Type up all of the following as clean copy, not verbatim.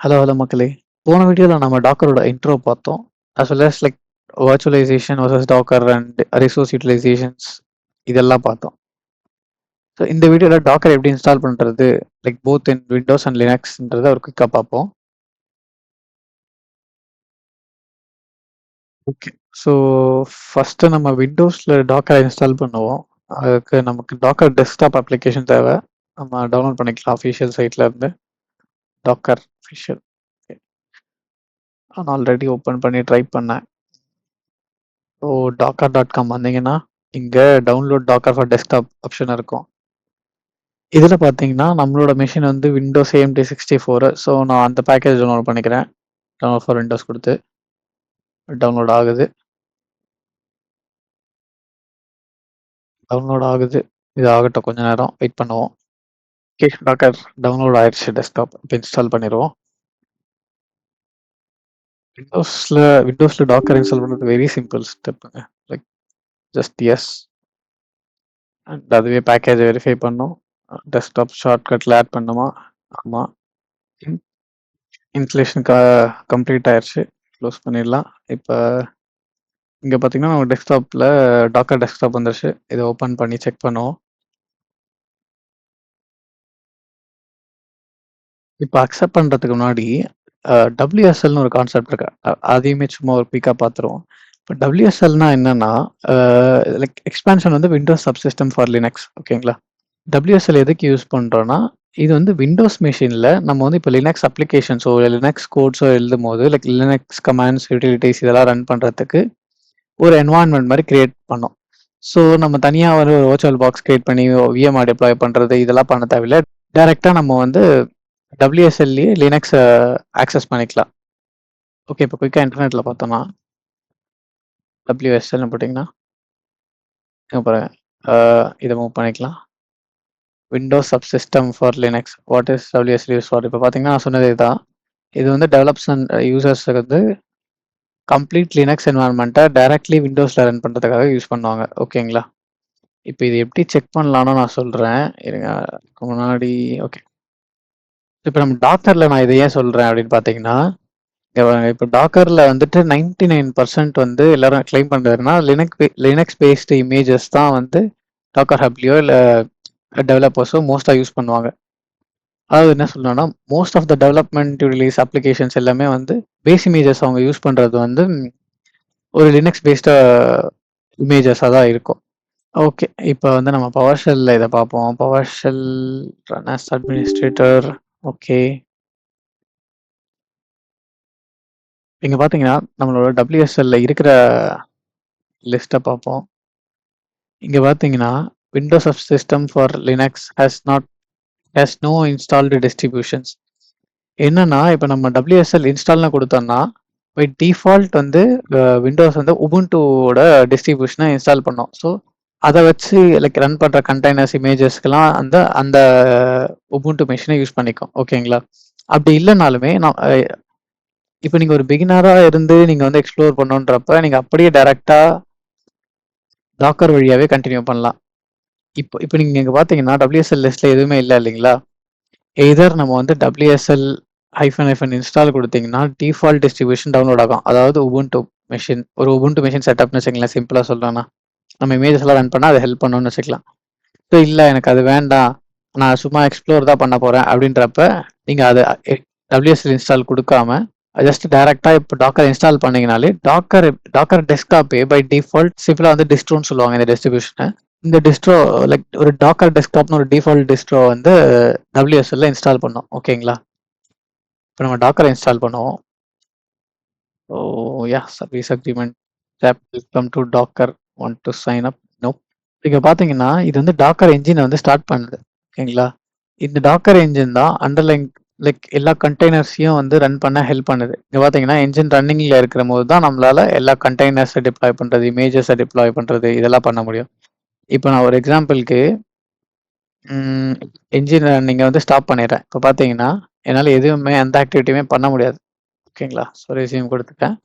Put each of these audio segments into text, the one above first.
Hello மக்களே. போன வீடியோல நம்ம டாக்கரோட இன்ட்ரோ பார்த்தோம். As well as like virtualization versus Docker and resource utilizations இதெல்லாம் பார்த்தோம். ஸோ இந்த வீடியோல டாக்கர் எப்படி இன்ஸ்டால் பண்றது, like both in Windows and லினக்ஸ்ன்றத ஒரு குயிக்கா பார்ப்போம். ஓகே. ஸோ ஃபர்ஸ்ட்டு நம்ம விண்டோஸ்ல டாக்கரை இன்ஸ்டால் பண்ணுவோம். அதுக்கு நமக்கு டாக்கர் டெஸ்க்டாப் அப்ளிகேஷன் தேவை. நம்ம டவுன்லோட் பண்ணிக்கலாம் அஃபிஷியல் சைட்ல இருந்து. Docker official. நான் ஆல்ரெடி ஓப்பன் பண்ணி ட்ரை பண்ணேன். ஸோ டாக்கர்.காம் வந்தீங்கன்னா, இங்க download Docker for desktop option இருக்கும். இதுல பார்த்தீங்கன்னா, நம்மளோட மெஷின் வந்து விண்டோஸ் AMD 64. ஸோ நான் அந்த பேக்கேஜ் டவுன்லோட் பண்ணிக்கிறேன். டவுன்லோட் ஃபார் விண்டோஸ் குடுத்து டவுன்லோட் ஆகுது. டவுன்லோட் ஆகுது. இது ஆகட்டும் கொஞ்ச நேரம் வெயிட் பண்ணுவோம். ஓகே டாக்கர் டவுன்லோட் ஆயிருச்சு டெஸ்க்டாப். இப்போ இன்ஸ்டால் பண்ணிருவோம். விண்டோஸ்ல டாக்கர் இன்ஸ்டால் பண்றது வெரி சிம்பிள் ஸ்டெப்புங்க. லைக் ஜஸ்ட் எஸ் அண்ட் அதுவே பேக்கேஜ வெரிஃபை பண்ணும். டெஸ்க்டாப் ஷார்ட்கட்ல ஆட் பண்ணுமா? ஆமா. இன்ஸ்டலேஷன் கம்ப்ளீட் ஆயிருச்சு. க்ளோஸ் பண்ணிடலாம். இப்ப இங்க பார்த்தீங்கன்னா, நம்ம டெஸ்க்டாப்ல டாக்கர் டெஸ்க்டாப் வந்துருச்சு. இத ஓப்பன் பண்ணி செக் பண்ணுவோம். இப்ப அக்செப்ட் பண்றதுக்கு முன்னாடி WSLன்னு ஒரு கான்செப்ட் இருக்கு. அதையுமே சும்மா ஒரு குயிக்கா பார்த்துருவோம். இப்ப WSLன்னா என்னன்னா, அ லைக் எக்ஸ்பான்ஷன் வந்து விண்டோஸ் சப்சிஸ்டம் ஃபார் லினக்ஸ் ஓகேங்களா? WSL எதுக்கு யூஸ் பண்றோம்னா, இது வந்து விண்டோஸ் மெஷின்ல நம்ம வந்து இப்ப லினக்ஸ் அப்ளிகேஷன்ஸோ, லினக்ஸ் கோட்ஸோ எழுதும்போது, லைக் லினக்ஸ் கமாண்ட்ஸ், யூட்டிலிட்டீஸ் இதெல்லாம் ரன் பண்றதுக்கு ஒரு என்வாயன்மென்ட் மாரி கிரியேட் பண்ணோம். ஸோ நம்ம தனியா ஒரு வர்ச்சுவல் பாக்ஸ் கிரியேட் பண்ணி VMware டிப்ளாய் பண்றது இதெல்லாம் பண்ண தேவையில்ல. டைரக்ட்டா நம்ம வந்து WSLலயே லினக்ஸ ஆக்சஸ் பண்ணிக்கலாம். ஓகே. இப்போ குயிக்கா இன்டர்நெட்ல பார்த்தோம்னா, WSLன்னு போட்டீங்கன்னா, இங்க பாருங்க. அ இத மூவ் பண்ணிக்கலாம். Windows subsystem for Linux. What is WSL use for? இப்ப பார்த்தீங்கன்னா, நான் சொன்னது இதுதான். இது வந்து டெவலப்ஸ் அண்ட் யூசர்ஸ்க்கு வந்து கம்ப்ளீட் லினக்ஸ் என்வைரன்மென்ட்ட டைரக்ட்லி விண்டோஸ்ல ரன் பண்றதுக்காக யூஸ் பண்ணுவாங்க. ஓகேங்களா? இப்ப இது எப்படி செக் பண்ணலாம்னு நான் சொல்றேன். இருங்க. அதுக்கு முன்னாடி ஓகே. இப்ப நம்ம டாக்கர்ல நான் இத ஏன் சொல்றேன் அப்படின்னு பார்த்தீங்கன்னா, இங்க பாருங்க இப்ப டாக்கர்ல வந்துட்டு 99% வந்து எல்லாரும் கிளைம் பண்றதுன்னா, லினக்ஸ் பேஸ்டு இமேஜஸ் தான் வந்து டாக்கர் ஹப்லயோ இல்ல டெவலப்பர்ஸோ மோஸ்ட்டா யூஸ் பண்ணுவாங்க. அதாவது என்ன சொல்லணும்னா, most of the development release applications எல்லாமே வந்து பேஸ் இமேஜஸ் அவங்க யூஸ் பண்றது வந்து ஒரு லினக்ஸ் பேஸ்டா இமேஜஸா தான் இருக்கும். ஓகே. இப்ப வந்து நம்ம பவர் ஷெல்ல இத பார்ப்போம். Power shell run as administrator. Okay. இங்க பார்த்தீங்கன்னா, நம்மளோட WSLல இருக்கிற லிஸ்ட்ட பார்ப்போம். இங்க பார்த்தீங்கன்னா, Windows system for Linux has no installed distributions. என்னன்னா, இப்ப நம்ம WSL இன்ஸ்டால்னு குடுத்தோம்னா, பை டிஃபால்ட் வந்து விண்டோஸ் வந்து உபுண்டுவோட டிஸ்ட்ரிபியூஷன இன்ஸ்டால் பண்ணும். ஸோ அத வச்சு லைக் ரன் பண்ற கண்டெய்னர்ஸ், இமேஜஸ்க்குலாம் அந்த அந்த உபுண்டு மெஷின யூஸ் பண்ணிக்கும். ஓகேங்களா? அப்படி இல்லனாலுமே நான் இப்ப நீங்க ஒரு பிகினரா இருந்து நீங்க வந்து எக்ஸ்ப்ளோர் பண்ணணுன்றப்ப, நீங்க அப்படியே டைரக்ட்டா டாக்கர் வழியாவே கன்டின்யூ பண்ணலாம். இப்ப நீங்க இங்க பார்த்தீங்கன்னா, WSL லிஸ்ட்ல எதுவுமே இல்ல இல்லைங்களா? எய்தர் நம்ம வந்து WSL ஹைஃபன் இன்ஸ்டால் குடுத்தீங்கன்னா, டிஃபால்ட் டிஸ்ட்ரிபியூஷன் டவுன்லோட் ஆகும். அதாவது உபுண்டு மெஷின். ஒரு உபுண்டு மெஷின் செட்டப்னு வச்சுக்கங்களேன், சிம்பிளா சொல்லணும்னா. நம்ம இமேஜஸ்லாம் ரன் பண்ணா அது ஹெல்ப் பண்ணும்னு வச்சுக்கலாம். ஸோ இல்ல எனக்கு அது வேண்டாம். நான் சும்மா எக்ஸ்ப்ளோர் தான் பண்ண போறேன் அப்படின்றப்ப, நீங்க அத WSL இன்ஸ்டால் குடுக்காம, ஜஸ்ட் டைரக்ட்டா இப்ப டாக்கர் இன்ஸ்டால் பண்ணீங்கனாலே, டாக்கர் டெஸ்க்டாப்பே பை டிஃபால்ட் சிம்பிளா வந்து டிஸ்ட்ரோன்னு சொல்லுவாங்க இந்த டிஸ்ட்ரிபியூஷன. இந்த டிஸ்ட்ரோ லைக் ஒரு டாக்கர் டெஸ்க்டாப்னு ஒரு டிஃபால்ட் டிஸ்ட்ரோ வந்து WSLல இன்ஸ்டால் பண்ணும். ஓகேங்களா? இப்ப நம்ம டாக்கர இன்ஸ்டால் பண்ணுவோம். Oh service agreement tab welcome to Docker want to sign up. No. இங்க பார்த்தீங்கன்னா, இது வந்து டாக்கர் என்ஜின வந்து ஸ்டார்ட் பண்ணுது. ஓகேங்களா? இந்த டாக்கர் என்ஜின் தான் அண்டர்லைங் லைக் எல்லா கண்டெய்னர்ஸையும் வந்து ரன் பண்ண ஹெல்ப் பண்ணுது. இங்க பார்த்தீங்கன்னா, என்ஜின் ரன்னிங்ல இருக்கிறபோது தான் நம்மளால எல்லா கண்டெய்னர்ஸ டிப்ளாய் பண்றது, இமேஜஸ டிப்ளாய் பண்றது இதெல்லாம் பண்ண முடியும். இப்ப நான் ஒரு எக்ஸாம்பிள்க்கு ம் என்ஜின நீங்க வந்து ஸ்டாப் பண்ணிடுறேன். இப்ப பார்த்தீங்கன்னா, என்னால எதுவுமே எந்த ஆக்டிவிட்டியுமே பண்ண முடியாது. ஓகேங்களா? ஸோ ரெஸ்யூம் குடுத்துட்டேன்.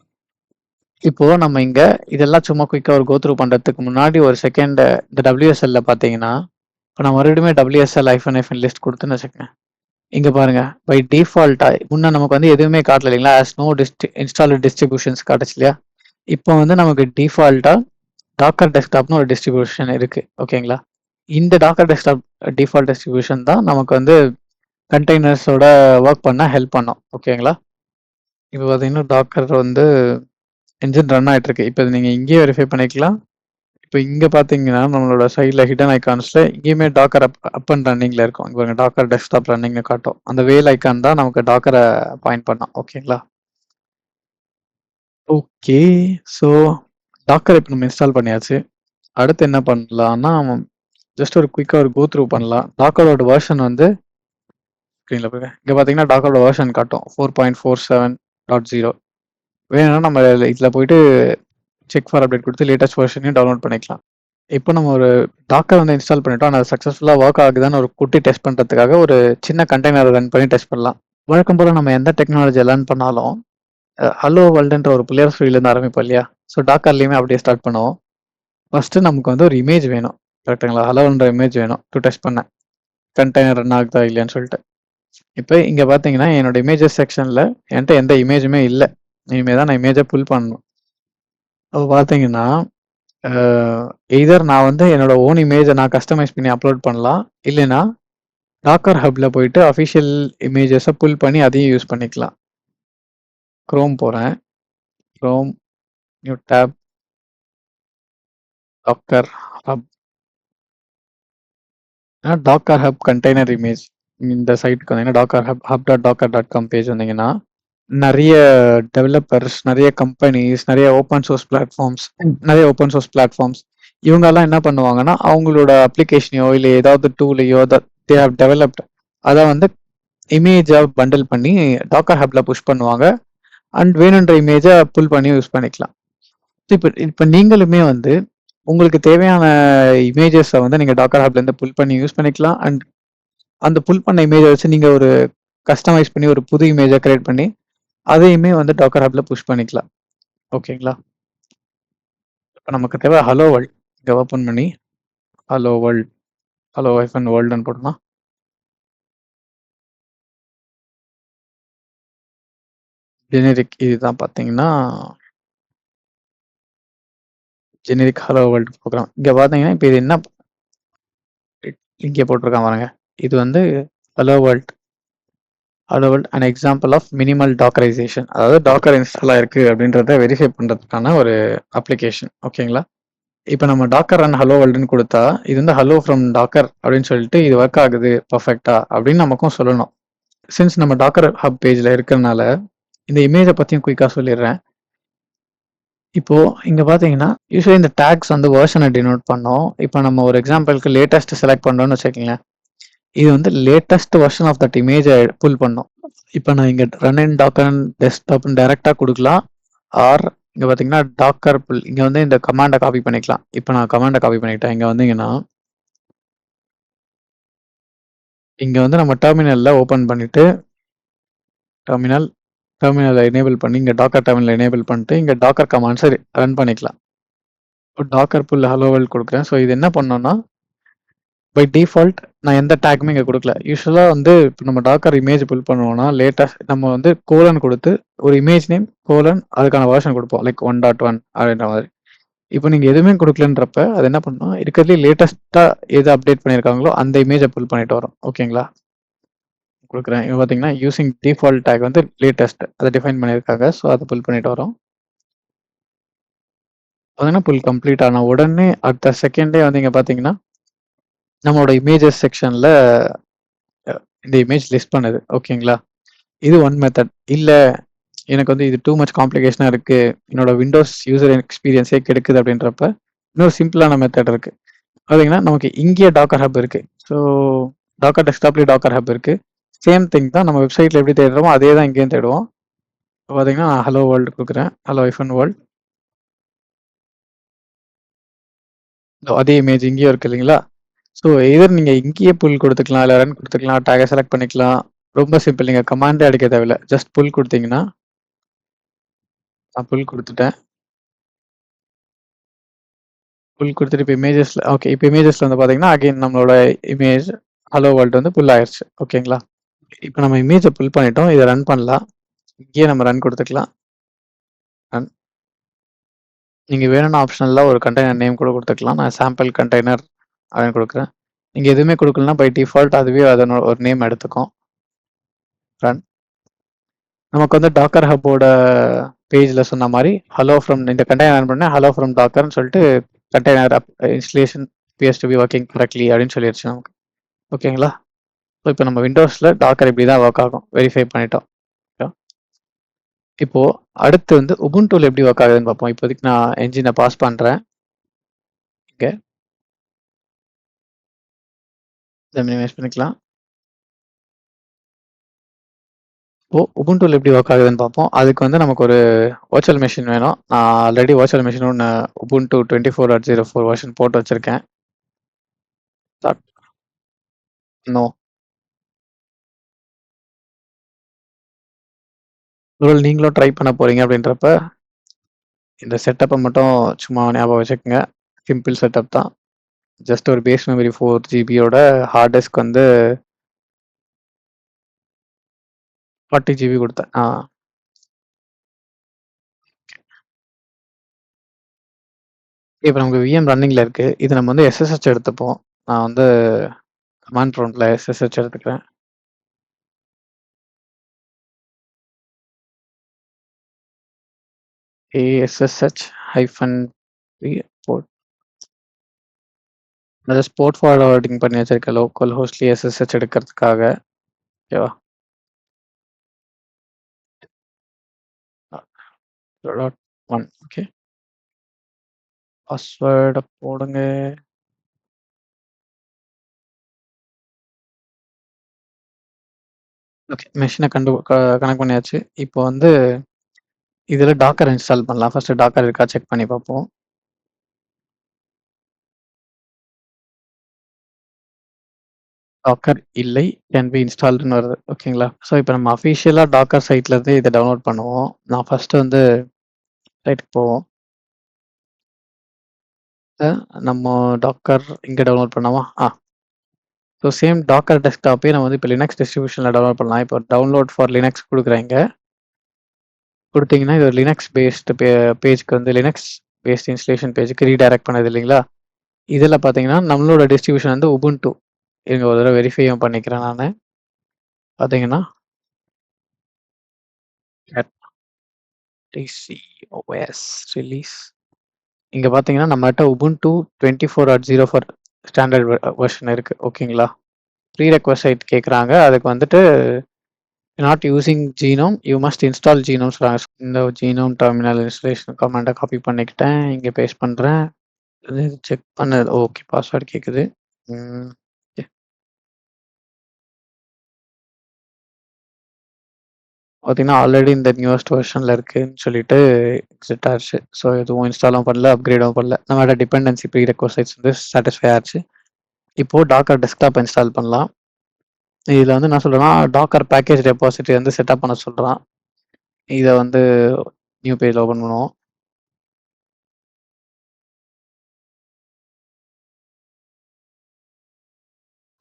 இப்போ நம்ம இங்க இதெல்லாம் சும்மா குயிக்கா ஒரு கோ த்ரூ பண்றதுக்கு முன்னாடி ஒரு செகண்ட் இந்த WSLல பார்த்தீங்கன்னா, இப்ப நான் மறுபடியுமே WSL லிஸ்ட் குடுத்தேன்னு வச்சுக்கங்க. இங்க பாருங்க. பை டிஃபால்ட்டா முன்ன நமக்கு வந்து எதுவுமே காட்டல இல்லைங்களா? ஆஸ் நோ இன்ஸ்டால்டு டிஸ்ட்ரிபியூஷன்ஸ் காட்டுச்சு இல்லையா? இப்போ வந்து நமக்கு டிஃபால்ட்டா டாக்கர் டெஸ்க்டாப்னு ஒரு டிஸ்ட்ரிபியூஷன் இருக்கு. ஓகேங்களா? இந்த டாக்கர் டெஸ்க்டாப் டிஃபால்ட் டிஸ்ட்ரிபியூஷன் தான் நமக்கு வந்து கண்டெய்னர்ஸோட ஒர்க் பண்ண ஹெல்ப் பண்ணும். ஓகேங்களா? இப்போ பார்த்தீங்கன்னா, டாக்கர் வந்து என்ஜின் ரன் ஆயிட்டு இருக்கு. இப்போ நீங்க இங்கேயே வெரிஃபை பண்ணிக்கலாம். இப்போ இங்க பார்த்தீங்கன்னா, நம்மளோட சைட்ல ஹிடன் ஐகான்ஸ்ல இங்கேயுமே டாக்கர் அப் அண்ட் ரன்னிங்ல இருக்கும். இங்க பாருங்க டாக்கர் டெஸ்க்டாப் ரன்னிங்னு காட்டும். அந்த வேல் ஐகான் தான் நமக்கு டாக்கர பாயிண்ட் பண்ணும். ஓகேங்களா? ஓகே. ஸோ டாக்கர் இப்போ நம்ம இன்ஸ்டால் பண்ணியாச்சு. அடுத்து என்ன பண்ணலாம்னா, ஜஸ்ட் ஒரு குயிக்கா ஒரு கோ த்ரூ பண்ணலாம். டாக்கரோட வெர்ஷன் வந்து ஸ்க்ரீன்ல பாருங்க. இங்க பார்த்தீங்கன்னா, டாக்கரோட வெர்ஷன் காட்டும். 4.47.0 வேணும்னா நம்ம இதுல போயிட்டு செக் ஃபார் அப்டேட் குடுத்து லேட்டஸ்ட் வெர்ஷனையும் டவுன்லோட் பண்ணிக்கலாம். இப்போ நம்ம ஒரு டாக்கர் வந்து இன்ஸ்டால் பண்ணிட்டோம். ஆனா அது சக்ஸஸ்ஃபுல்லா ஒர்க் ஆகுதான்னு ஒரு குட்டி டெஸ்ட் பண்றதுக்காக ஒரு சின்ன கண்டெய்னர் ரன் பண்ணி டெஸ்ட் பண்ணலாம். வழக்கம் போல நம்ம எந்த டெக்னாலஜிய லேர்ன் பண்ணாலும், ஹலோ வேர்ல்டுன்ற ஒரு பிளேயர் ஃபீல்ட்லேருந்து ஆரம்பிப்போம் இல்லையா? ஸோ டாக்கர்லயுமே அப்படியே ஸ்டார்ட் பண்ணுவோம். ஃபர்ஸ்ட்டு நமக்கு வந்து ஒரு இமேஜ் வேணும். கரெக்ட்டுங்களா? ஹலோன்ற இமேஜ் வேணும் டு டெஸ்ட் பண்ண. கண்டெய்னர் ரன் ஆகுதா இல்லையான்னு சொல்லிட்டு. இப்ப இங்க பார்த்தீங்கன்னா, என்னோட இமேஜஸ் செக்ஷன்ல என்ட்ட எந்த இமேஜுமே இல்ல. இனிமே தான் நான் இமேஜ புல் பண்ணணும். அப்ப பார்த்தீங்கன்னா, அ எய்தர் நான் வந்து என்னோட ஓன் இமேஜ நான் கஸ்டமைஸ் பண்ணி அப்லோட் பண்ணலாம். இல்லைன்னா, டாக்கர் ஹப்ல போயிட்டு அஃபிஷியல் இமேஜஸ புல் பண்ணி அதையும் யூஸ் பண்ணிக்கலாம். குரோம் போறேன். Chrome, new tab, Docker hub. Docker hub container image. இந்த சைட்க்கு வந்தீங்கன்னா, டாக்கர் ஹப் hub.docker.com பேஜ் வந்தீங்கன்னா, நெறைய டெவலப்பர்ஸ், நெறைய கம்பெனிஸ், நெறைய ஓப்பன் சோர்ஸ் பிளாட்ஃபார்ம்ஸ் இவங்கலாம் என்ன பண்ணுவாங்கன்னா, அவங்களோட அப்ளிகேஷனையோ இல்ல ஏதாவது டூலையோ தே ஹேவ் டெவலப்ட் அத வந்து இமேஜா பண்டில் பண்ணி டாக்கர் ஹப்ல புஷ் பண்ணுவாங்க. அண்ட் வேணுன்ற இமேஜ புல் பண்ணி யூஸ் பண்ணிக்கலாம். இப்ப இப்ப நீங்களுமே வந்து உங்களுக்கு தேவையான இமேஜஸ வந்து நீங்க டாக்கர் ஹப்லேருந்து புல் பண்ணி யூஸ் பண்ணிக்கலாம். அண்ட் அந்த புல் பண்ண இமேஜ வச்சு நீங்க ஒரு கஸ்டமைஸ் பண்ணி ஒரு புது இமேஜ கிரியேட் பண்ணி அதையுமே வந்து டாக்கர் ஹப்ல புஷ் பண்ணிக்கலாம். ஓகேங்களா? இப்ப நமக்கு தேவை ஹலோ வேர்ல்ட். இங்க ஓப்பன் பண்ணி ஹலோ வேர்ல்ட், ஹலோ ஹைஃபன் வேர்ல்டுன்னு போட்டோம்னா, ஜெனரிக் இதுதான் பார்த்தீங்கன்னா, ஜெனரிக் ஹலோ வேர்ல்ட் ப்ரோகிராம். இங்க பார்த்தீங்கன்னா, இப்ப இது என்ன இங்கே போட்டிருக்கான் பாருங்க. இது வந்து hello world, hello world an example of minimal dockerization. அதாவது டாக்கர் இன்ஸ்டால் ஆயிருக்கு அப்படின்றத வெரிஃபை பண்றதுக்கான ஒரு அப்ளிகேஷன். ஓகேங்களா? இப்ப நம்ம டாக்கர் ரன் ஹலோ வேர்ல்டுன்னு குடுத்தா, இது வந்து ஹலோ ஃப்ரம் டாக்கர் அப்படின்னு சொல்லிட்டு இது ஒர்க் ஆகுது பெர்ஃபெக்ட்டா அப்படின்னு நமக்கும் சொல்லணும். சின்ஸ் நம்ம டாக்கர் ஹப் பேஜ்ல இருக்கறனால, இந்த இமேஜ பத்தியும் குயிக்கா சொல்லிடுறேன். இப்போ இங்க பார்த்தீங்கன்னா, யூசுவலி இந்த டாக்ஸ் வந்து வெர்ஷன டினோட் பண்ணும். இப்ப நம்ம ஒரு எக்ஸாம்பிள்க்கு லேட்டஸ்ட் செலக்ட் பண்றோம்னு வச்சுக்கங்களேன். இது வந்து லேட்டஸ்ட் வெர்ஷன் ஆஃப் தட் இமேஜ புல் பண்ணும். இப்ப நான் இங்க ரன் இன் டாக்கர் டெஸ்க்டாப்ன்னு டைரக்ட்டா குடுக்கலாம். ஆர் இங்க பார்த்தீங்கன்னா, டாக்கர் புல் இங்க வந்து இந்த கமாண்ட காப்பி பண்ணிக்கலாம். இப்ப நான் கமாண்ட காப்பி பண்ணிக்கிட்டேன். இங்க வந்தீங்கன்னா, இங்க வந்து நம்ம டெர்மினல்ல ஓப்பன் பண்ணிட்டு, டெர்மினல் டெர்மினல எனேபிள் பண்ணி, இங்க டாக்கர் டெர்மினல் எனேபிள் பண்ணிட்டு, இங்க டாக்கர் கமாண்ட்ஸ ரன் பண்ணிக்கலாம். இப்போ டாக்கர் புல் ஹலோ வேர்ல்ட் குடுக்குறேன். ஸோ இது என்ன பண்ணும்னா, பை டிஃபால்ட் நான் எந்த டேக்குமே இங்க குடுக்கல. யூசுவலா வந்து இப்ப நம்ம டாக்கர் இமேஜ் புல் பண்ணுவோம்னா, லேட்டஸ்ட் நம்ம வந்து கோலன் குடுத்து, ஒரு இமேஜ் நேம் கோலன் அதுக்கான வெர்ஷன் குடுப்போம். லைக் 1.1 அப்படின்ற மாதிரி. இப்போ நீங்க எதுவுமே குடுக்கலன்றப்ப, அது என்ன பண்ணும், இருக்கிறதுலயே லேட்டஸ்ட்டா எது அப்டேட் பண்ணியிருக்காங்களோ, அந்த இமேஜ புல் பண்ணிட்டு வரும். ஓகேங்களா? குடுக்குறேன். இங்க பார்த்தீங்கன்னா, யூசிங் டிஃபால்ட் டேக் வந்து லேட்டஸ்ட் அத டிஃபைன் பண்ணியிருக்காங்க. ஸோ அத புல் பண்ணிட்டு வரோம். பார்த்தீங்கன்னா, புல் கம்ப்ளீட் ஆன உடனே அடுத்த செகண்டே வந்து இங்க பார்த்தீங்கன்னா, நம்மளோட இமேஜஸ் செக்ஷன்ல இந்த இமேஜ் லிஸ்ட் பண்ணுது. ஓகேங்களா? இது ஒன் மெத்தட். இல்ல எனக்கு வந்து இது டூ மச் காம்ப்ளிகேஷனா இருக்கு. என்னோட விண்டோஸ் யூசர் எக்ஸ்பீரியன்ஸே கெடுக்குது அப்படின்றப்ப, இன்னொரு சிம்பிளான மெத்தட் இருக்கு. பார்த்தீங்கன்னா, நமக்கு இங்கேயே டாக்கர் ஹப் இருக்கு. ஸோ டாக்கர் டெஸ்க்டாப்லயே டாக்கர் ஹப் இருக்கு. சேம் திங் தான் நம்ம வெப்சைட்ல எப்படி தேடுறோமோ, அதே தான் இங்கேயும் தேடுவோம். இப்போ பார்த்தீங்கன்னா, நான் ஹலோ வேர்ல்டு குடுக்குறேன். Hello hyphen world. அதே இமேஜ் இங்கேயும் இருக்கு இல்லைங்களா? ஸோ எய்தர் நீங்க இங்கேயே புல் குடுத்துக்கலாம், இல்ல ரன் குடுத்துக்கலாம், டேக்க செலக்ட் பண்ணிக்கலாம். ரொம்ப சிம்பிள். நீங்க கமாண்டே அடிக்க தேவையில்ல. ஜஸ்ட் புல் குடுத்தீங்கன்னா, நான் புல் குடுத்துட்டேன். புல் குடுத்துட்டு இப்ப இமேஜஸ்ல ஓகே. இப்ப இமேஜஸ்ல வந்து பார்த்தீங்கன்னா, அகைன் நம்மளோட இமேஜ் ஹலோ வேர்ல்ட் வந்து புல் ஆயிருச்சு. ஓகேங்களா? இப்போ நம்ம இமேஜை புல் பண்ணிட்டோம். இதை ரன் பண்ணலாம். இங்கேயே நம்ம ரன் கொடுத்துக்கலாம். ரன். நீங்கள் வேணும்னா ஆப்ஷனலில் ஒரு கண்டெய்னர் நேம் கூட கொடுத்துக்கலாம். நான் சாம்பிள் கண்டெய்னர் அப்படின்னு கொடுக்குறேன். நீங்கள் எதுவுமே கொடுக்கலனா பை டிஃபால்ட் அதுவே அதனோட ஒரு நேம் எடுத்துக்கும். ரன். நமக்கு வந்து டாக்கர் ஹப்போட பேஜில் சொன்ன மாதிரி ஹலோ ஃப்ரம் இந்த கண்டெய்னர் ரன் பண்ணேன், ஹலோ ஃப்ரம் டாக்கர்னு சொல்லிட்டு container installation appears to be working correctly அப்படின்னு சொல்லிடுச்சு நமக்கு. ஓகேங்களா? ஸோ இப்போ நம்ம விண்டோஸில் டாக்கர் இப்படி தான் ஒர்க் ஆகும். வெரிஃபை பண்ணிட்டோம். இப்போ அடுத்து வந்து உபுண்டுல எப்படி ஒர்க் ஆகுதுன்னு பார்ப்போம். இப்போதைக்கு நான் என்ஜினை பாஸ் பண்ணுறேன். இங்கே இதை மினிமைஸ் பண்ணிக்கலாம். இப்போ உபுண்டுல எப்படி ஒர்க் ஆகுதுன்னு பார்ப்போம். அதுக்கு வந்து நமக்கு ஒரு வர்ச்சுவல் மெஷின் வேணும். நான் ஆல்ரெடி வர்ச்சுவல் மெஷின் ஒன்று உபுண்டு 24.04 வெர்ஷன் போட்டு வச்சிருக்கேன். நோ. ஒருவேளை நீங்களும் ட்ரை பண்ண போறீங்க அப்படின்றப்ப இந்த செட்டப்பை மட்டும் சும்மா ஞாபகம் வச்சுக்கோங்க. சிம்பிள் செட்டப் தான். ஜஸ்ட் ஒரு பேஸ் மெமரி 4 ஜிபியோட ஹார்ட் டிஸ்க் வந்து 40 ஜிபி கொடுத்தேன். இப்போ நமக்கு விஎம் ரன்னிங்கில் இருக்குது. இது நம்ம வந்து எஸ்எஸ்ஹெச் எடுத்துப்போம். நான் வந்து கமாண்ட் ப்ராம்ப்டில் எஸ்எஸ்ஹெச் எடுத்துக்கிறேன். ASSH -p port. அதை ஸ்போர்ட் ஃபார்வர்டிங் பண்ணி வச்சிருக்கேன் லோக்கல் ஹோஸ்ட்லி எஸ்எஸ்ஹெச் எடுக்கிறதுக்காக. ஓகேவா? .1 ஓகே. பாஸ்வேர்டை போடுங்க. ஓகே, மெஷினை கனெக்ட் பண்ணியாச்சு. இப்போ வந்து இதில் டாக்கர் இன்ஸ்டால் பண்ணலாம். ஃபர்ஸ்ட் டாக்கர் இருக்கா செக் பண்ணி பார்ப்போம். டாக்கர் இல்லை, கேன் பி இன்ஸ்டால்டுன்னு வருது. ஓகேங்களா? ஸோ இப்போ நம்ம அஃபிஷியலாக டாக்கர் சைட்லேருந்து இதை டவுன்லோட் பண்ணுவோம். நான் ஃபர்ஸ்ட் வந்து சைட்டுக்கு போவோம். நம்ம டாக்கர் இங்கே டவுன்லோட் பண்ணாமா? ஸோ சேம் டாக்கர் டெஸ்க்டாப்பே நம்ம வந்து இப்போ லினக்ஸ் டிஸ்ட்ரிபியூஷனில் டவுன்லோட் பண்ணலாம். இப்போ டவுன்லோட் ஃபார் லினக்ஸ் கொடுக்குறீங்க. கொடுத்தீங்கன்னா இது ஒரு லினக்ஸ் பேஸ்டு பேஜ்க்கு வந்து லினக்ஸ் பேஸ்ட் இன்ஸ்டலேஷன் பேஜுக்கு ரீடைரக்ட் பண்ணுது இல்லைங்களா? இதில் பார்த்தீங்கன்னா நம்மளோட டிஸ்ட்ரிபியூஷன் வந்து உபுண்டு. இருங்க ஒரு தடவை வெரிஃபையும் பண்ணிக்கிறேன் நான். பார்த்தீங்கன்னா TCOS ரிலீஸ். இங்கே பார்த்தீங்கன்னா நம்மகிட்ட உபுண்டு 24.04 ஸ்டாண்டர்ட் வெர்ஷன் இருக்குது. ஓகேங்களா? ப்ரீ ரெக்வசைட் கேட்குறாங்க. அதுக்கு வந்துட்டு not using genome, you must install genome சொல்கிறாங்க. இந்த ஜீனோம் டெர்மினல் இன்ஸ்டலேஷன் கமாண்டை காப்பி பண்ணிக்கிட்டேன். இங்கே பேஸ்ட் பண்ணுறேன். செக் பண்ணது ஓகே. பாஸ்வேர்டு கேட்குது. பார்த்தீங்கன்னா ஆல்ரெடி இந்த நியூவஸ்ட் வெர்ஷனில் இருக்குன்னு சொல்லிட்டு எக்ஸிட் ஆச்சு. ஸோ எதுவும் இன்ஸ்டாலும் பண்ணல, அப்கிரேடும் பண்ணல. நம்மளோட டிபெண்டன்சி ப்ரீ ரெக்வசைட்ஸ் வந்து சாட்டிஸ்ஃபை ஆச்சு. இப்போது டாக்கர் டெஸ்க்டாப் இன்ஸ்டால் பண்ணலாம். இதில் வந்து என்ன சொல்கிறேன்னா டாக்கர் பேக்கேஜ் ரெபாசிட்டரி வந்து செட்டப் பண்ண சொல்கிறான். இதை வந்து நியூ பேஜ் ஓப்பன் பண்ணுவோம்.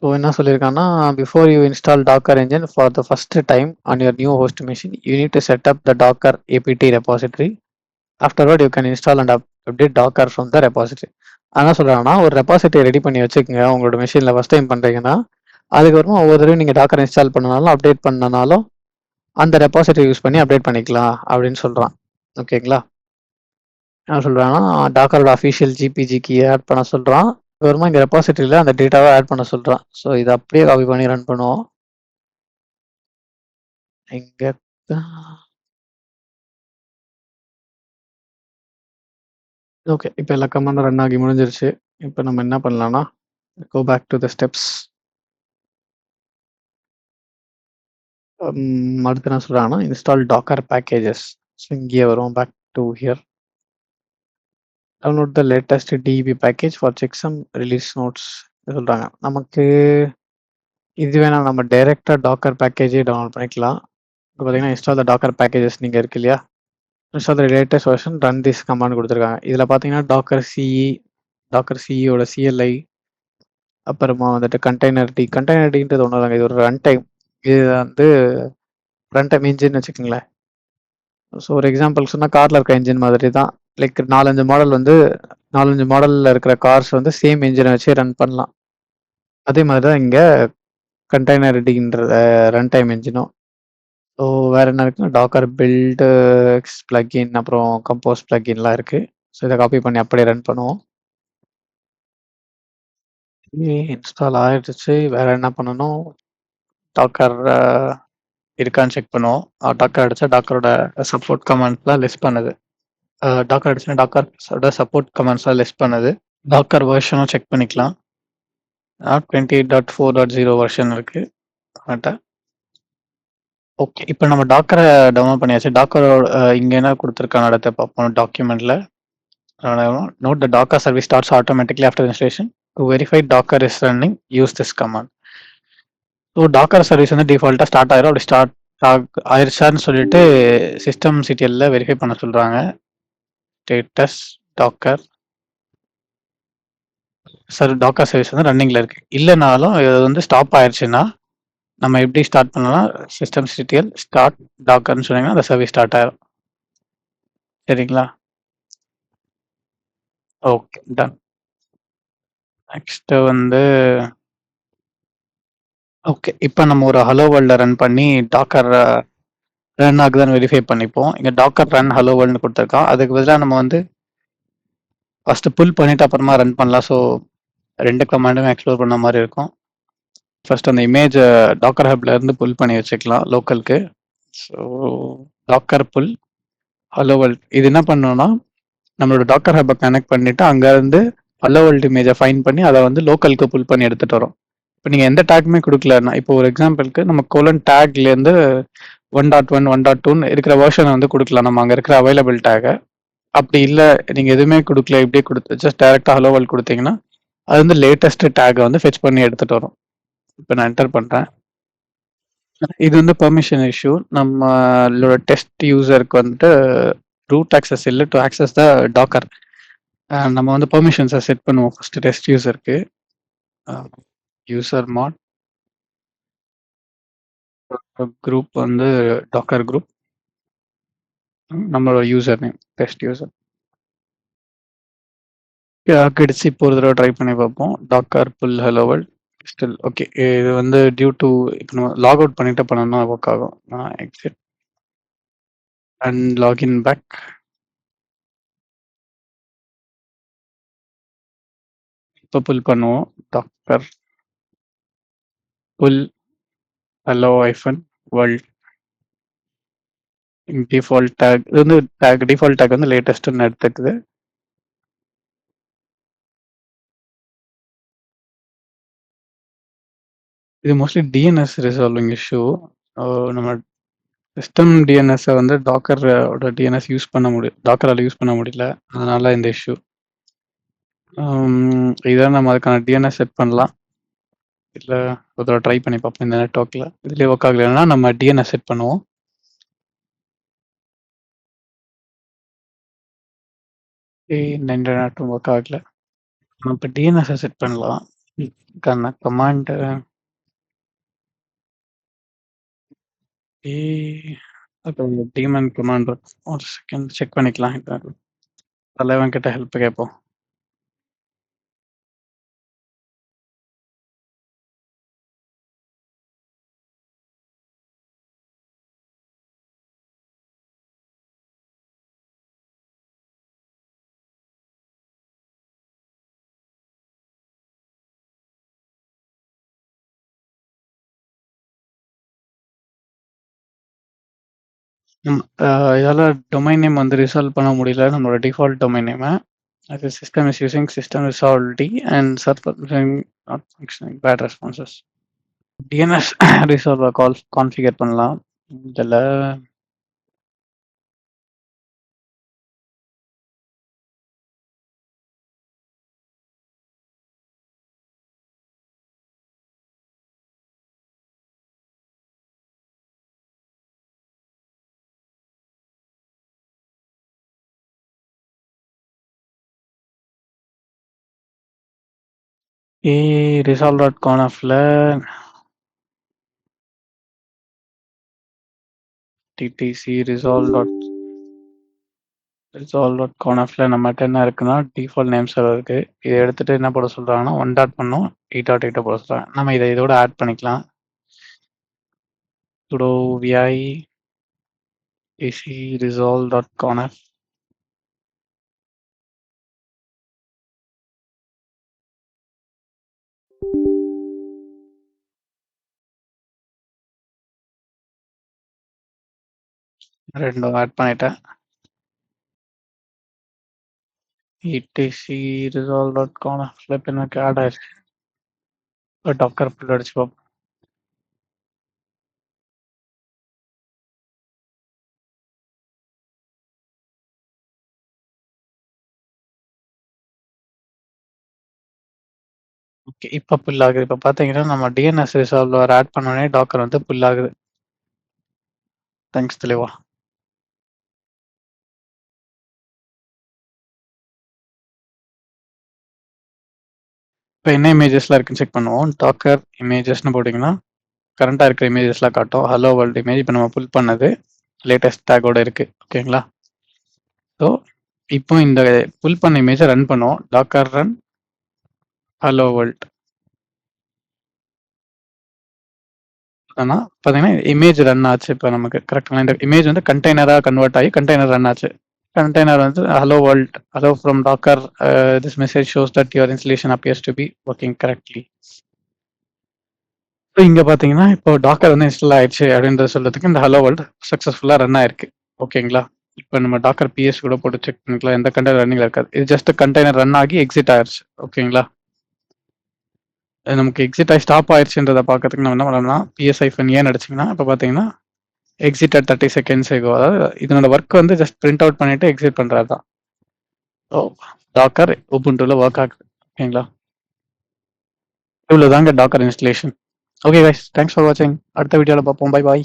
ஸோ என்ன சொல்லியிருக்காங்கன்னா before you install Docker engine for the first time on your new host machine you need to set up the Docker APT repository. Afterward you can install and update Docker from the repository. அதான் சொல்கிறாங்கன்னா ஒரு repository ready பண்ணி வச்சுக்கோங்க உங்களோட மிஷினில் first time பண்ணுறீங்கன்னா. அதுக்கப்புறமா ஒவ்வொரு தடவையும் நீங்கள் டாக்கர் இன்ஸ்டால் பண்ணனாலும் அப்டேட் பண்ணனாலும் அந்த ரெபாசிட்டரி யூஸ் பண்ணி அப்டேட் பண்ணிக்கலாம் அப்படின்னு சொல்கிறான். ஓகேங்களா? என்ன சொல்கிறாங்கன்னா டாக்கரோட அஃபிஷியல் ஜிபிஜி கீ ஆட் பண்ண சொல்கிறான். அதுக்கப்புறமா இங்கே ரெபாசிட்டரியில் அந்த டேட்டாவை ஆட் பண்ண சொல்கிறான். ஸோ இதை அப்படியே காப்பி பண்ணி ரன் பண்ணுவோம். இங்கே ஓகே. இப்போ எல்லா கமாண்டும் ரன் ஆகி முடிஞ்சிருச்சு. இப்போ நம்ம என்ன பண்ணலாம்னா go back to the steps. அடுத்து என்ன சொல்கிறாங்கன்னா இன்ஸ்டால் டாக்கர் பேக்கேஜஸ். ஸோ இங்கேயே வரும் back to here. Download the latest deb package for checksum release notes சொல்கிறாங்க. நமக்கு இது வேணாம், நம்ம டைரெக்டாக டாக்கர் பேக்கேஜே டவுன்லோட் பண்ணிக்கலாம். இப்போ பார்த்தீங்கன்னா இன்ஸ்டால் த டாக்கர் பேக்கேஜஸ் நீங்கள் இருக்கு இல்லையா? Install the latest version run this command கொடுத்துருக்காங்க. இதில் பார்த்தீங்கன்னா டாக்கர் சிஇயோட சிஎல்ஐ, அப்புறமா வந்துட்டு கண்டெய்னர் டின்றது ஒன்று தாங்க. இது ஒரு ரன் டைம். இது வந்து ஃப்ரண்ட் டைம் இன்ஜின் வச்சுக்கோங்களேன். ஸோ ஒரு எக்ஸாம்பிள் சொன்னா கார்ல இருக்க இன்ஜின் மாதிரி தான். லைக் 4, 5 மாடல் வந்து 4, 5 மாடல்ல இருக்கிற கார்ஸ் வந்து சேம் இன்ஜின வச்சு ரன் பண்ணலாம். அதே மாதிரி தான் இங்க கண்டெய்னரிட்டின்ற ரன் டைம் இன்ஜினும். ஸோ வேற என்ன இருக்குன்னா டாக்கர் பில்ட் பிளக்இன் அப்புறம் கம்போஸ் பிளக்இன்லாம் இருக்கு. ஸோ இதை காப்பி பண்ணி அப்படியே ரன் பண்ணுவோம். இன்ஸ்டால் ஆயிடுச்சு. வேற என்ன பண்ணணும்? டாக்கர் இருக்கான்னு செக் பண்ணுவோம். டாக்கர் அடிச்சா டாக்கரோட சப்போர்ட் கமாண்ட்ஸ்லாம் லிஸ்ட் பண்ணுது. டாக்கர் அடிச்சுன்னா டாக்கரோட சப்போர்ட் கமாண்ட்ஸ்லாம் லிஸ்ட் பண்ணுது. டாக்கர் வெர்ஷனும் செக் பண்ணிக்கலாம். 28.4.0 வெர்ஷன் இருக்கு நம்மட்ட. ஓகே. இப்போ நம்ம டாக்கரை டவுன்லோட் பண்ணியாச்சு. டாக்கரோட இங்கே என்ன கொடுத்துருக்காங்க அடுத்து பார்ப்போம் டாக்குமெண்ட்ல. Note the Docker service starts automatically after installation. To verify Docker is running use this command. So Docker service வந்து டிஃபால்ட்டாக ஸ்டார்ட் ஆயிரும். அப்படி ஸ்டார்ட் ஆயிருச்சான்னு சொல்லிட்டு சிஸ்டம் சிடிஎல்ல வெரிஃபை பண்ண சொல்றாங்க. ஸ்டேட்டஸ் டாக்கர் டாக்கர் சர்வீஸ் வந்து ரன்னிங்ல இருக்கு. இல்லைனாலும் இது வந்து ஸ்டாப் ஆயிடுச்சுன்னா நம்ம எப்படி ஸ்டார்ட் பண்ணலாம்? சிஸ்டம் சிடிஎல் ஸ்டார்ட் டாக்கர்னு சொன்னீங்கன்னா அந்த சர்வீஸ் ஸ்டார்ட் ஆயிரும். சரிங்களா? Okay, done. நெக்ஸ்ட் வந்து ஓகே. இப்போ நம்ம ஒரு ஹலோ வேர்ல்ட ரன் பண்ணி டாக்கர் ரன் ஆகுதான்னு வெரிஃபை பண்ணிப்போம். இங்க டாக்கர் ரன் ஹலோ வேர்ல்ட்னு கொடுத்துருக்கோம். அதுக்கு பதிலாக நம்ம வந்து ஃபர்ஸ்ட் புல் பண்ணிட்டு அப்புறமா ரன் பண்ணலாம். ஸோ 2 கமாண்டுமே எக்ஸ்ப்ளோர் பண்ண மாதிரி இருக்கும். ஃபர்ஸ்ட் அந்த இமேஜ் டாக்கர் ஹப்ல இருந்து புல் பண்ணி வச்சுக்கலாம் லோக்கலுக்கு. So Docker pull hello world இது என்ன பண்ணணும்னா நம்மளோட டாக்கர் ஹப்பை கனெக்ட் பண்ணிட்டு அங்கேருந்து ஹலோ வேர்ல்ட் இமேஜை ஃபைன் பண்ணி அதை வந்து லோக்கலுக்கு புல் பண்ணி எடுத்துட்டு வரோம். இப்போ நீங்கள் எந்த டேக்குமே கொடுக்கலன்னா இப்போ ஒரு எக்ஸாம்பிளுக்கு நம்ம கோலன் டேக்லேருந்து 1.1 1.2 இருக்கிற வெர்ஷனை வந்து கொடுக்கலாம் நம்ம அங்கே இருக்கிற அவைலபிள் டேகை. அப்படி இல்லை நீங்கள் எதுவுமே கொடுக்கல இப்படியே கொடுத்து ஜஸ்ட் டேரெக்டாக ஹலோ வேர்ல்ட் கொடுத்தீங்கன்னா அது வந்து லேட்டஸ்ட் டேகை வந்து ஃபெச் பண்ணி எடுத்துட்டு வரும். இப்போ நான் என்டர் பண்ணுறேன். இது வந்து பெர்மிஷன் இஷ்யூ. நம்மளோட டெஸ்ட் யூசருக்கு வந்துட்டு ரூட் ஆக்சஸ் இல்லை டு ஆக்சஸ் த டாக்கர். நம்ம வந்து பெர்மிஷன்ஸை செட் பண்ணுவோம் ஃபர்ஸ்ட் டெஸ்ட் யூசருக்கு. யூசர் மாட் குரூப் வந்து டாக்கர் குரூப். நம்மளோட யூசர் நேம் டெஸ்ட் யூசர். கிடைச்சி இப்போ ஒரு தடவை ட்ரை பண்ணி பார்ப்போம். Docker pull hello world still okay. இது வந்து டியூ டு இப்போ நம்ம லாக் அவுட் பண்ணிட்டு பண்ணணும்னா ஒர்க் ஆகும். Exit and login back. இப்போ புல் பண்ணுவோம். Docker pull hello hyphen world default tag. இது வந்து டேக் டிஃபால்ட் டேக் வந்து லேட்டஸ்ட்னு எடுத்துக்குது. இது மோஸ்ட்லி டிஎன்எஸ் ரிசால்விங் இஷ்யூ. நம்ம சிஸ்டம் டிஎன்எஸ் வந்து டாக்கரோட டிஎன்எஸ் யூஸ் பண்ண முடியும், டாக்கரால் யூஸ் பண்ண முடியல. அதனால இந்த இஷ்யூ. இதான் நம்ம அதுக்கான டிஎன்எஸ் செட் பண்ணலாம். இல்லை ஒரு தடவை ட்ரை பண்ணி பார்ப்போம் இந்த நெட்ஒர்க்கில். இதுலேயே ஒர்க் ஆகலைன்னா நம்ம டிஎன்எஸ் செட் பண்ணுவோம். இந்த நெட்ஒர்க் ஒர்க் ஆகல. நம்ம இப்போ டிஎன்எஸ் செட் பண்ணலாம். கமாண்ட் டீமன் கமாண்ட் ஒரு செகண்ட் செக் பண்ணிக்கலாம். தலைவன் கிட்ட ஹெல்ப் கேட்போம். இதால டொமைன் நேம் வந்து ரிசால்வ் பண்ண முடியல. நம்மளோட டிஃபால்ட் டொமைன் நேமை அது system is using system resolve d and server not functioning bad responses. DNS resolver configure பண்ணலாம். இதில் resolve.confல டிடிசி resolve.confல நம்மகிட்ட என்ன இருக்குன்னா டிஃபால்ட் நேம் சர்வர் இருக்கு. இதை எடுத்துட்டு என்ன போட சொல்றாங்கன்னா 1.1 8.8 போட சொல்றாங்க. நம்ம இதை இதோட ஆட் பண்ணிக்கலாம். sudo vi டிசி resolve.conf ரெண்டும் ஆட் பண்ணிட்டேன். etc resolve.conf இப்போ எனக்கு ஆட் ஆயிடுச்சு. டாக்கர் புல் அடிச்சு பார்ப்போம். ஓகே, இப்போ புல் ஆகுது. இப்போ பார்த்தீங்கன்னா நம்ம டிஎன்எஸ் ரிசால்வர் ஆட் பண்ணோடனே டாக்கர் வந்து புல் ஆகுது. தேங்க்ஸ் தெளிவா. இப்போ என்ன இமேஜஸ்லாம் இருக்குன்னு செக் பண்ணுவோம். டாக்கர் இமேஜஸ்னு போட்டிங்கன்னா கரண்டாக இருக்கிற இமேஜஸ்லாம் காட்டும். ஹலோ வேர்ல்டு இமேஜ் இப்போ நம்ம புல் பண்ணது லேட்டஸ்ட் டேக்கோட இருக்கு. ஓகேங்களா? ஸோ இப்போ இந்த புல் பண்ண இமேஜை ரன் பண்ணுவோம். Docker run hello world. ஆனால் பார்த்தீங்கன்னா இமேஜ் ரன் ஆச்சு. இப்போ நமக்கு கரெக்டாக இந்த இமேஜ் வந்து கண்டெய்னராக கன்வெர்ட் ஆகி கண்டெய்னர் ரன் ஆச்சு. கண்டெய்னர் வந்து hello world, hello from Docker, this message shows that your installation appears to be working correctly. So இங்கே பார்த்தீங்கன்னா இப்போ டாக்கர் வந்து இன்ஸ்டால் ஆயிடுச்சு அப்படின்றத சொல்றதுக்கு இந்த ஹலோ வேர்ல்ட் சக்ஸஸ்ஃபுல்லாக ரன் ஆயிருக்கு. ஓகேங்களா? இப்போ நம்ம டாக்கர் பிஎஸ் கூட போட்டு செக் பண்ணிக்கலாம். எந்த கண்டெய்னர் ரன்னிங்ல இருக்காது. இது ஜஸ்ட் கண்டெய்னர் ரன் ஆகி எக்ஸிட் ஆயிடுச்சு. ஓகேங்களா? நமக்கு எக்ஸிட் ஆகி ஸ்டாப் ஆயிடுச்சுன்றதை பார்க்கறதுக்கு நம்ம என்ன பண்ணலாம்னா PS-ஏன்னு அடிச்சிங்கன்னா இப்போ பார்த்தீங்கன்னா எக்ஸிட் அட் 30 செகண்ட்ஸ் ஆகும். அதாவது இதனோட ஒர்க் வந்து ஜஸ்ட் பிரிண்ட் அவுட் பண்ணிட்டு எக்ஸிட் பண்ணுறது தான். ஸோ டாக்கர் உபுண்டுல ஒர்க் ஆகுது. ஓகேங்களா? இவ்வளோ தாங்க docker installation. Okay guys, thanks for வாட்சிங். அடுத்த வீடியோவில் பார்ப்போம். பை பாய்.